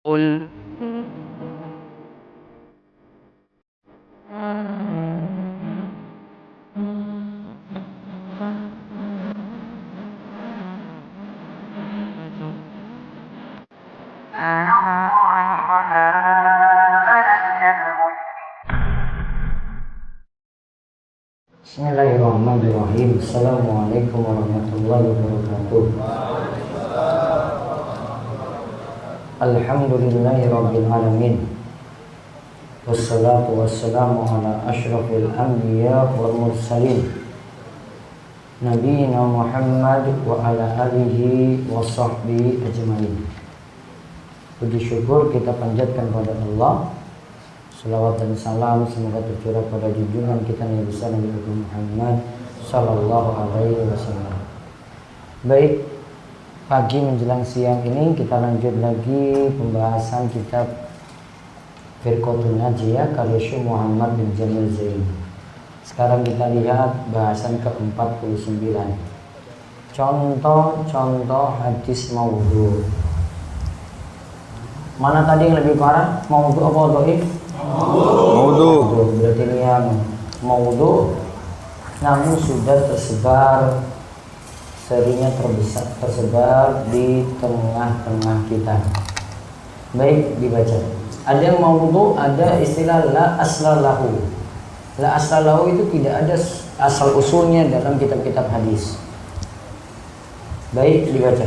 قل Bismillahirrahmanirrahim. Assalamualaikum warahmatullahi wabarakatuh. Alhamdulillahirabbil alamin. Wassalatu wassalamu ala asyrafil anbiya wal mursalin. Nabiyina Muhammad wa ala alihi wa sahbihi ajmain. Puji syukur kita panjatkan pada Allah. Salawat dan salam semoga tercurah pada junjungan kita Nabi besar Nabi Muhammad sallallahu alaihi wasallam. Baik, pagi menjelang siang ini kita lanjut lagi pembahasan kitab Firqatun Najiyah karya Syekh Muhammad bin Jamil Zain. Sekarang kita lihat bahasan ke-49. Contoh-contoh hadis maudhu. Mana tadi yang lebih parah? Maudhu apa dhaif? Maudhu. Berarti ini yang maudhu namun sudah tersebar, seringnya tersebar di tengah-tengah kita. Baik, dibaca. Ada yang maudhu, ada istilah la aslalahu. La aslalahu itu tidak ada asal usulnya dalam kitab-kitab hadis. Baik, dibaca.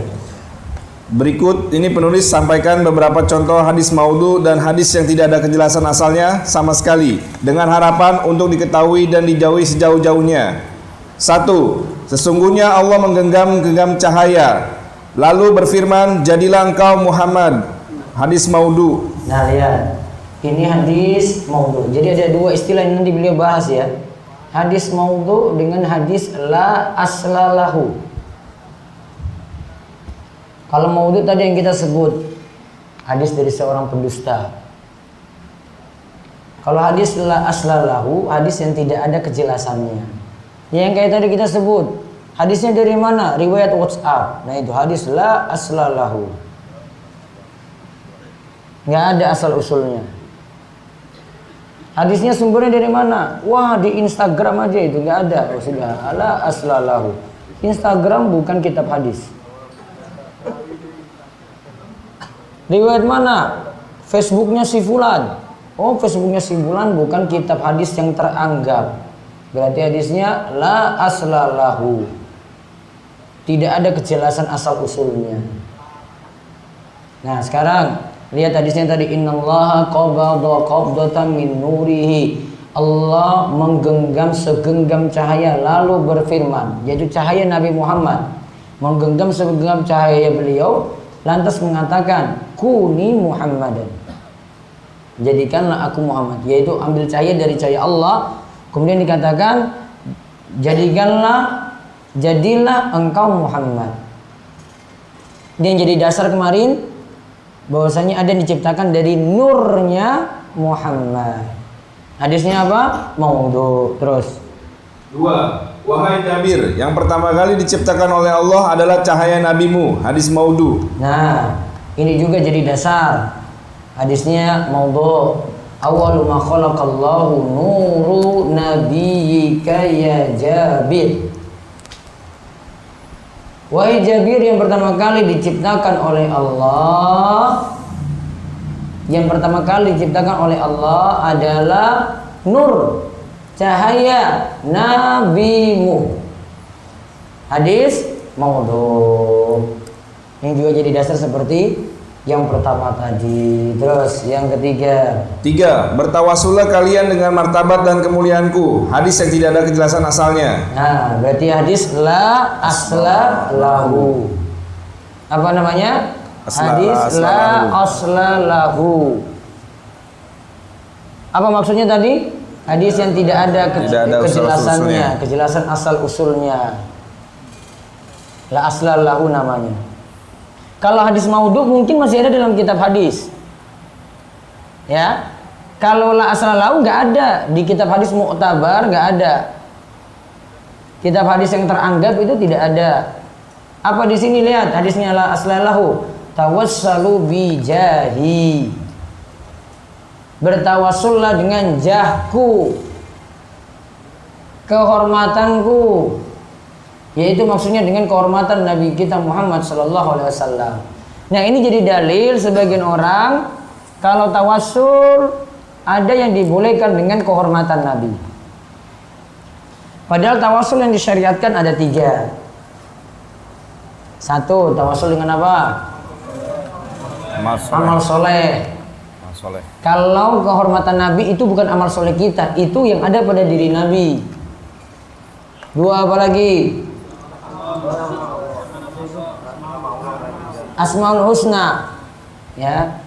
Berikut ini penulis sampaikan beberapa contoh hadis maudhu dan hadis yang tidak ada kejelasan asalnya sama sekali, dengan harapan untuk diketahui dan dijauhi sejauh-jauhnya. 1. Sesungguhnya Allah menggenggam cahaya, lalu berfirman, jadilah engkau Muhammad. Hadis maudhu. Nah, lihat, ini hadis maudhu. Jadi ada dua istilah yang nanti beliau bahas ya. Hadis maudhu dengan hadis la aslalahu. Kalau maudhu tadi yang kita sebut hadis dari seorang pendusta. Kalau hadis la aslalahu, hadis yang tidak ada kejelasannya. Yang kayak tadi kita sebut, hadisnya dari mana? Riwayat WhatsApp. Nah itu hadis la aslalahu. Nggak ada asal usulnya. Hadisnya sumbernya dari mana? Wah, di Instagram aja itu nggak ada. Oh, sudah la aslalahu. Instagram bukan kitab hadis. Riwayat mana? Facebooknya si Fulan. Oh, Facebooknya si Fulan bukan kitab hadis yang teranggap. Berarti hadisnya la aslalahu. Tidak ada kejelasan asal usulnya. Nah, sekarang lihat hadisnya tadi, innallaha qabada qabdatan min nurihi. Allah menggenggam segenggam cahaya lalu berfirman, yaitu cahaya Nabi Muhammad. Menggenggam segenggam cahaya beliau lantas mengatakan, kuni Muhammadan. Jadikanlah aku Muhammad, yaitu ambil cahaya dari cahaya Allah. Kemudian dikatakan, jadilah engkau Muhammad. Dia yang jadi dasar kemarin bahwasanya ada yang diciptakan dari nurnya Muhammad. Hadisnya apa? Maudhu. Terus 2. Wahai Jabir, yang pertama kali diciptakan oleh Allah adalah cahaya nabimu. Hadis maudhu. Nah, ini juga jadi dasar. Hadisnya maudhu. Awwalu ma khalaqallahu nuru nabiyyika ya Jabir. Wahai Jabir, yang pertama kali diciptakan oleh Allah, yang pertama kali diciptakan oleh Allah adalah nur, cahaya nabimu. Hadis maudhu. Ini juga jadi dasar seperti yang pertama tadi. Terus yang ketiga. 3. Bertawasulah kalian dengan martabat dan kemuliaanku. Hadis yang tidak ada kejelasan asalnya. Nah, berarti hadis la asla lahu. Apa namanya? Hadis la asla lahu. Apa maksudnya tadi? Hadis yang tidak ada kejelasannya, kejelasan asal usulnya. La asla lahu namanya. Kalau hadis maudhu mungkin masih ada dalam kitab hadis. Ya. Kalau la aslalahu nggak ada di kitab hadis mu'tabar, nggak ada. Kitab hadis yang teranggap itu tidak ada. Apa di sini lihat hadisnya la aslalahu? tawassalu bijahi. Bertawassullah dengan jahku, kehormatanku, yaitu maksudnya dengan kehormatan Nabi kita Muhammad sallallahu alaihi wasallam. Nah, ini jadi dalil sebagian orang kalau tawassul ada yang dibolehkan dengan kehormatan Nabi. Padahal tawassul yang disyariatkan ada 3. 1, tawassul dengan apa? Amal soleh. Kalau kehormatan Nabi itu bukan amal soleh kita, itu yang ada pada diri Nabi. 2, apa lagi? Asmaul husna, ya.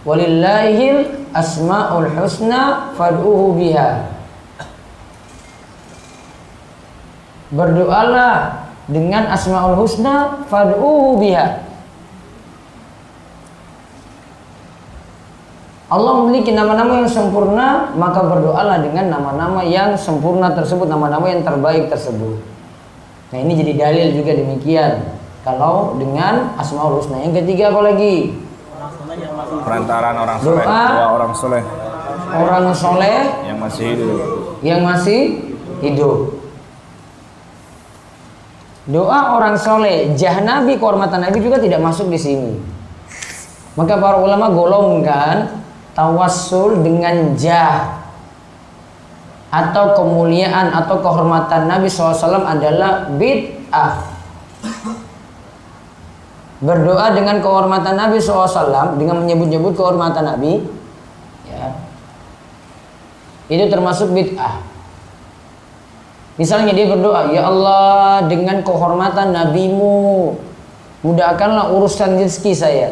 Walillahil asmaul husna fad'uhu biha. Berdoalah dengan asmaul husna fad'uhu biha. Allah memiliki nama-nama yang sempurna, maka berdoalah dengan nama-nama yang sempurna tersebut, nama-nama yang terbaik tersebut. Nah, ini jadi dalil juga demikian. Kalau dengan asmaul husna. Yang ketiga apa lagi? Perantaraan orang soleh. Doa orang soleh. Orang soleh yang masih hidup. Yang masih hidup. Doa orang soleh, jah Nabi, kehormatan Nabi juga tidak masuk di sini. Maka para ulama golongkan tawassul dengan jah atau kemuliaan atau kehormatan Nabi SAW adalah bid'ah. Berdoa dengan kehormatan Nabi SAW, dengan menyebut-nyebut kehormatan Nabi, ya, itu termasuk bid'ah. Misalnya dia berdoa, ya Allah, dengan kehormatan Nabimu, mudahkanlah urusan rezeki saya.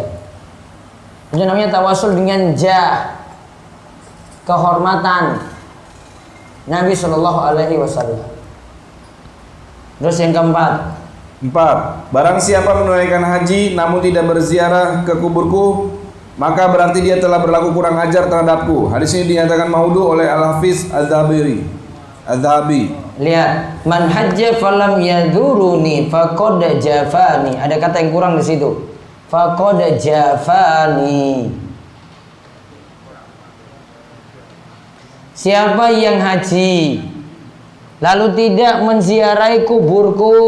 Itu namanya tawassul dengan jah, kehormatan Nabi Shallallahu Alaihi Wasallam. Terus yang keempat. 4. Barang siapa menunaikan haji namun tidak berziarah ke kuburku, maka berarti dia telah berlaku kurang ajar terhadapku. Hadis ini dinyatakan maudhu oleh Al-Hafiz Az-Zahabi. Lihat, man hajja falam yaduruni faqad jafani. Ada kata yang kurang di situ. Faqad jafani. Siapa yang haji lalu tidak menziarahi kuburku,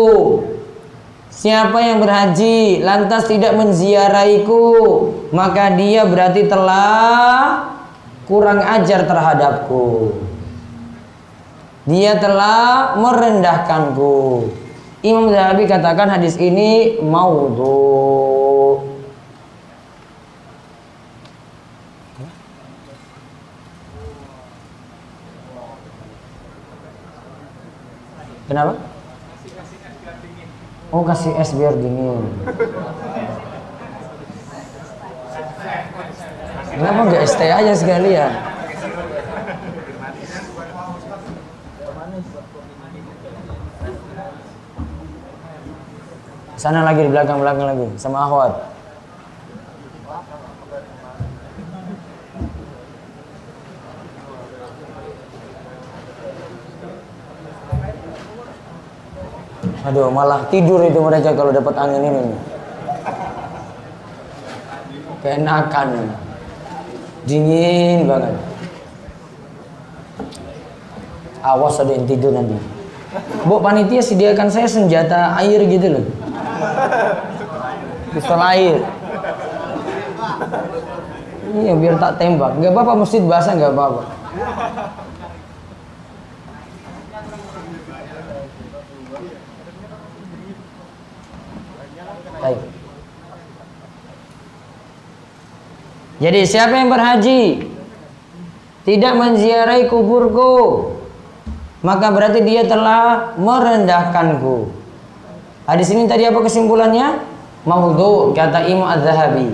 siapa yang berhaji lantas tidak menziarahiku, maka dia berarti telah kurang ajar terhadapku. Dia telah merendahkanku. Imam Zahabi katakan hadis ini maudhu. Kenapa? Oh, kasih es biar dingin. Kenapa nggak es teh aja sekalian? Sana lagi di belakang lagi sama akhwat. Aduh, malah tidur itu mereka kalau dapat angin ini. Keenakan. Dingin banget. Awas ada yang tidur nanti. Bu, panitia sediakan saya senjata air gitu loh. Pistol air. Iya, biar tak tembak. Gak apa-apa, masjid basah gak apa-apa. Baik. Jadi siapa yang berhaji tidak menziarahi kuburku, maka berarti dia telah merendahkanku. Hadis ini tadi apa kesimpulannya? Maudhu, kata Imam Az-Zahabi.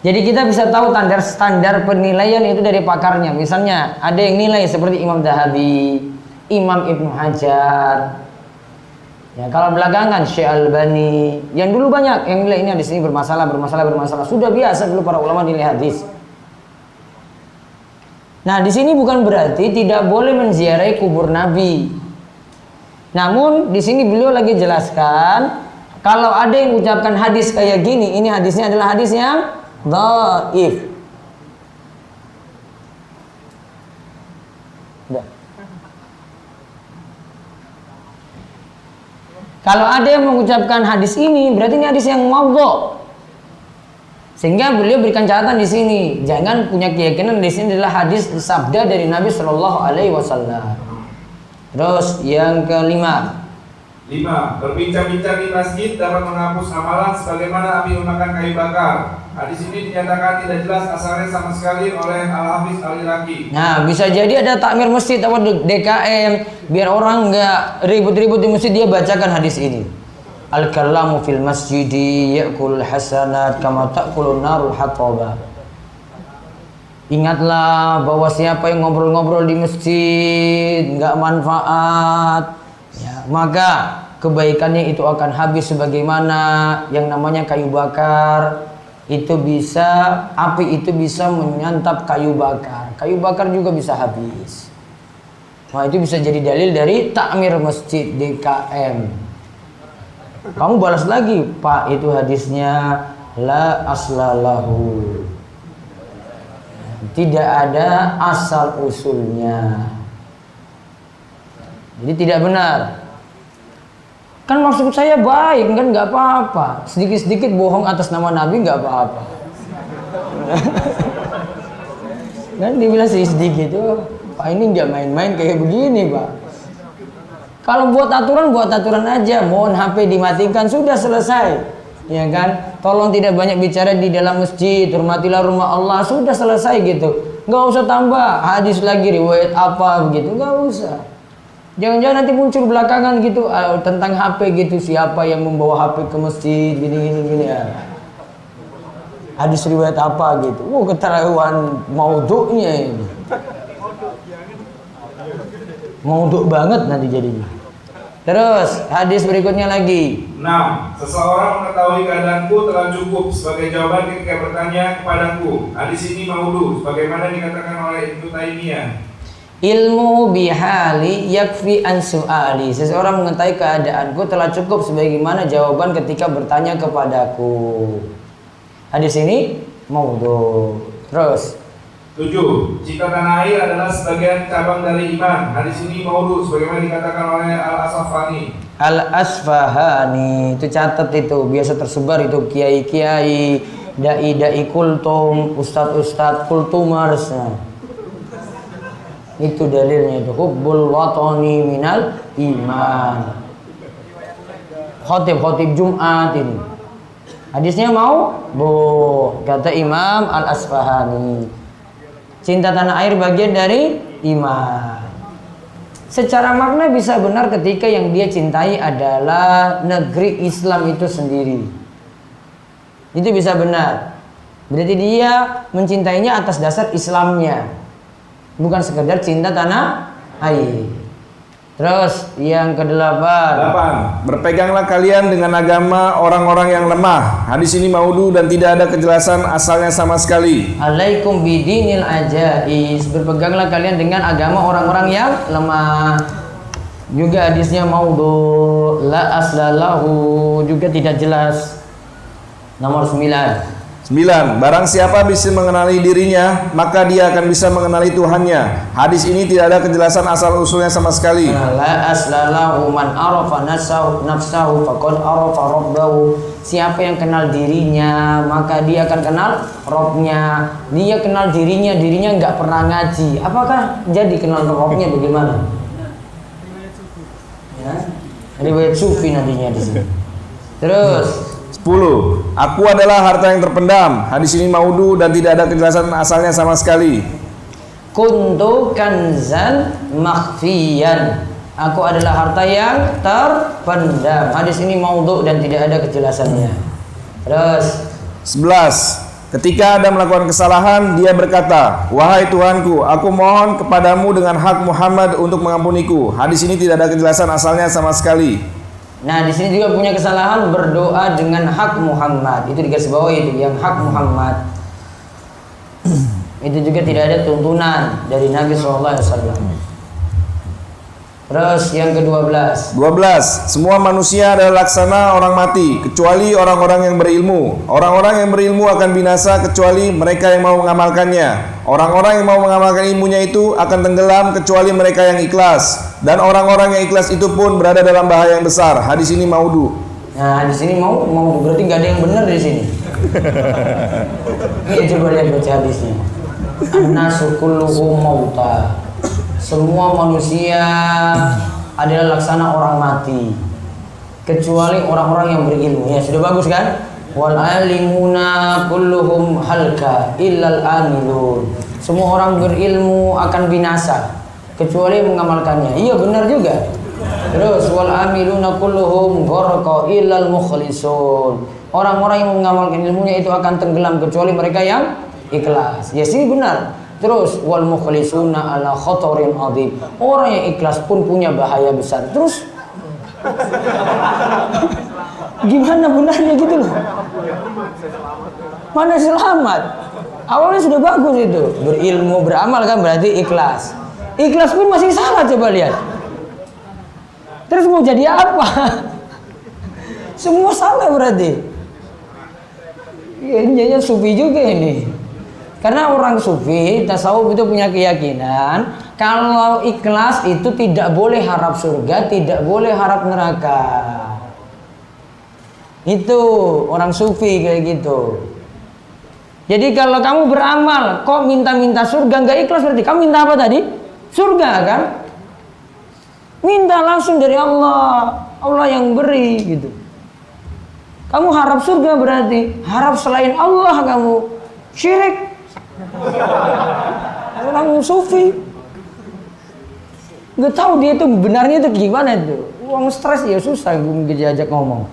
Jadi kita bisa tahu standar penilaian itu dari pakarnya. Misalnya ada yang nilai seperti Imam Zahabi, Imam Ibnu Hajar. Ya, kalau belakangan Syekh Albani, yang dulu banyak yang nilai ini hadis ini bermasalah. Sudah biasa dulu para ulama nilai hadis. Nah, di sini bukan berarti tidak boleh menziarahi kubur Nabi. Namun di sini beliau lagi jelaskan Kalau ada yang ucapkan hadis kayak gini, ini hadisnya adalah hadis yang dhaif. Kalau ada yang mengucapkan hadis ini, berarti ini hadis yang maudhu'. Sehingga beliau berikan catatan di sini, jangan punya keyakinan di sini adalah hadis sabda dari Nabi Shallallahu Alaihi Wasallam. Terus yang kelima. 5. Berbincang-bincang di masjid dapat menghapus amalan sebagaimana api memakan kayu bakar. Hadis ini dinyatakan tidak jelas asalnya sama sekali oleh Al-Hafiz Al-Iraqi. Nah, bisa jadi ada takmir masjid atau DKM, biar orang nggak ribut-ribut di masjid, dia bacakan hadis ini. Al-kalamu fil masjidi ya'kul hasanat kama ta'kulun narul hataba. Ingatlah bahwa siapa yang ngobrol-ngobrol di masjid nggak manfaat, ya, maka kebaikannya itu akan habis sebagaimana yang namanya kayu bakar. Itu bisa, api itu bisa menyantap kayu bakar. Kayu bakar juga bisa habis. Nah, itu bisa jadi dalil dari takmir masjid DKM. Kamu balas lagi, Pak, itu hadisnya la aslalahu. Tidak ada asal usulnya. Jadi tidak benar. Kan maksud saya baik, kan nggak apa-apa. Sedikit-sedikit bohong atas nama Nabi nggak apa-apa. Dan dibilang sedikit, oh, Pak ini nggak main-main kayak begini, Pak. Kalau buat aturan aja. Mohon HP dimatikan, sudah selesai. Ya kan? Tolong tidak banyak bicara di dalam masjid. Hormatilah rumah Allah, sudah selesai gitu. Nggak usah tambah hadis lagi, riwayat apa begitu, nggak usah. Jangan-jangan nanti muncul belakangan gitu tentang HP gitu, siapa yang membawa HP ke masjid gini ya. Hadis riwayat apa gitu. Keterlaluan maudhu'nya ini. Maudhu' banget nanti jadinya. Terus hadis berikutnya lagi. 6. Seseorang mengetahui keadaanku telah cukup sebagai jawaban ketika bertanya kepadaku. Hadis ini maudhu' sebagaimana dikatakan oleh Ibnu Taimiyah. Ilmu bihali yakfi an su'ali. Seseorang mengetahui keadaanku telah cukup sebagaimana jawaban ketika bertanya kepadaku. Hadis ini maudhu'. Terus 7. Cinta tanah air adalah sebagian cabang dari iman. Hadis ini maudhu' sebagaimana dikatakan oleh Al-Asfahani. Al-Asfahani, itu catat itu, biasa tersebar itu kiai-kiai, dai-dai kultum, ustad-ustad kultumers. Itu dalilnya itu hubbul watani minal iman. Khotib Jumat ini. Hadisnya mau? Kata Imam Al-Asfahani. Cinta tanah air bagian dari iman. Secara makna bisa benar ketika yang dia cintai adalah negeri Islam itu sendiri. Itu bisa benar. Berarti dia mencintainya atas dasar Islamnya, bukan sekedar cinta tanah air. Terus yang ke-8. 8. Berpeganglah kalian dengan agama orang-orang yang lemah. Hadis ini maudhu' dan tidak ada kejelasan asalnya sama sekali. Alaikum bidinil ajais. Berpeganglah kalian dengan agama orang-orang yang lemah. Juga hadisnya maudhu', la aslalahu, juga tidak jelas. Nomor 9. 9. Barang siapa bisa mengenali dirinya, maka dia akan bisa mengenali Tuhannya. Hadis ini tidak ada kejelasan asal usulnya sama sekali. La aslalahu man arafa nafsahu faqad arafa rabbahu. Siapa yang kenal dirinya, maka dia akan kenal Robnya. Dia kenal dirinya nggak pernah ngaji. Apakah jadi kenal Robnya bagaimana? Ya, riwayat sufi nantinya di sini. Terus 10. Aku adalah harta yang terpendam. Hadis ini maudhu' dan tidak ada kejelasan asalnya sama sekali. kuntu kanzan makhfiyan. Aku adalah harta yang terpendam. Hadis ini maudhu' dan tidak ada kejelasannya. Terus 11. Ketika Adam melakukan kesalahan, dia berkata, "Wahai Tuhanku, aku mohon kepadamu dengan hak Muhammad untuk mengampuniku." Hadis ini tidak ada kejelasan asalnya sama sekali. Nah, di sini juga punya kesalahan berdoa dengan hak Muhammad. Itu digaris bawah itu, yang hak Muhammad. Itu juga tidak ada tuntunan dari Nabi SAW. Terus yang ke-12. 12. Semua manusia adalah laksana orang mati, kecuali orang-orang yang berilmu. Orang-orang yang berilmu akan binasa kecuali mereka yang mau mengamalkannya. Orang-orang yang mau mengamalkan ilmunya itu akan tenggelam kecuali mereka yang ikhlas. Dan orang-orang yang ikhlas itu pun berada dalam bahaya yang besar. Hadis ini maudhu. Nah, di sini mau berarti nggak ada yang benar di sini. Ini coba lihat baca hadisnya. An-nasu kulluhum mauta. Semua manusia adalah laksana orang mati kecuali orang-orang yang berilmu. Ya sudah bagus kan? Wal alimuna kulluhum halka illal amilun. Semua orang berilmu akan binasa kecuali mengamalkannya. Iya benar juga. Terus wal amiluna kulluhum gharqa illal mukhlisun. Orang-orang yang mengamalkan ilmunya itu akan tenggelam kecuali mereka yang ikhlas. Ya sih benar. Terus wal mukhlisuna ala khatarin adzim. Orang yang ikhlas pun punya bahaya besar. Terus gimana benarnya gitu loh? Mana selamat? Awalnya sudah bagus itu. Berilmu, beramal kan berarti ikhlas. Ikhlas pun masih salah, coba lihat. Terus mau jadi apa? Semua salah berarti. Ya, ini sufi juga ini. Karena orang sufi, tasawuf itu punya keyakinan kalau ikhlas itu tidak boleh harap surga, tidak boleh harap neraka. Itu orang sufi kayak gitu. Jadi kalau kamu beramal kok minta-minta surga, nggak ikhlas berarti kamu minta apa tadi? Surga kan? Minta langsung dari Allah, Allah yang beri gitu. Kamu harap surga berarti harap selain Allah kamu syirik. Orang sufi nggak tahu dia itu benarnya itu gimana itu. Uang stres ya susah diajak ngomong.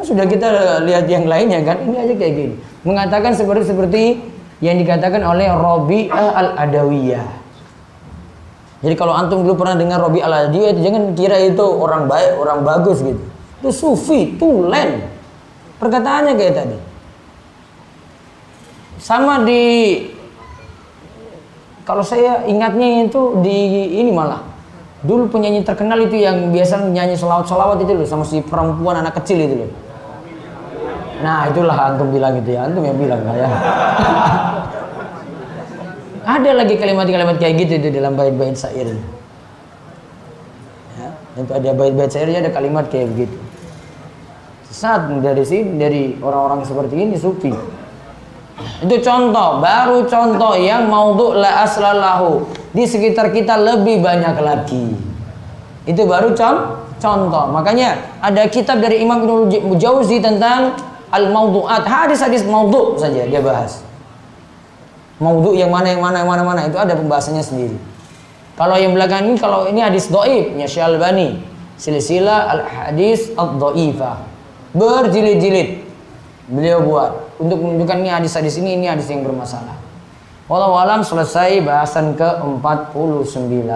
Sudah kita lihat yang lainnya kan, ini aja kayak gini. Mengatakan seperti yang dikatakan oleh Rabi'ah al-Adawiyah. Jadi kalau antum dulu pernah dengar Rabi'ah al-Adawiyah itu jangan kira itu orang baik, orang bagus gitu. Itu sufi, tulen. Perkataannya kayak tadi. Sama di, kalau saya ingatnya itu di ini malah dulu penyanyi terkenal itu yang biasa nyanyi selawat-selawat itu loh sama si perempuan anak kecil itu loh. Nah itulah antum bilang itu ya, antum yang bilang ya. Ada lagi kalimat-kalimat kayak gitu itu dalam bait-bait syair. Ya, itu ada bait-bait syairnya ada kalimat kayak begitu. Saat dari sini dari orang-orang seperti ini sufi. Itu contoh, baru contoh yang maudhu la aslalahu. Di sekitar kita lebih banyak lagi. Itu baru contoh. Makanya ada kitab dari Imam Ibnu Jauzi tentang al-maudhu'at. Hadis-hadis maudhu saja dia bahas. Maudhu yang mana itu ada pembahasannya sendiri. Kalau yang belakang ini, kalau ini hadis dhaif nya Syekh Albani, silsilah al-hadis ad-dhaifah. Berjilid-jilid beliau buat untuk menunjukkan ini hadis-hadis ini hadis yang bermasalah. Wallahu alam, selesai bahasan ke-49.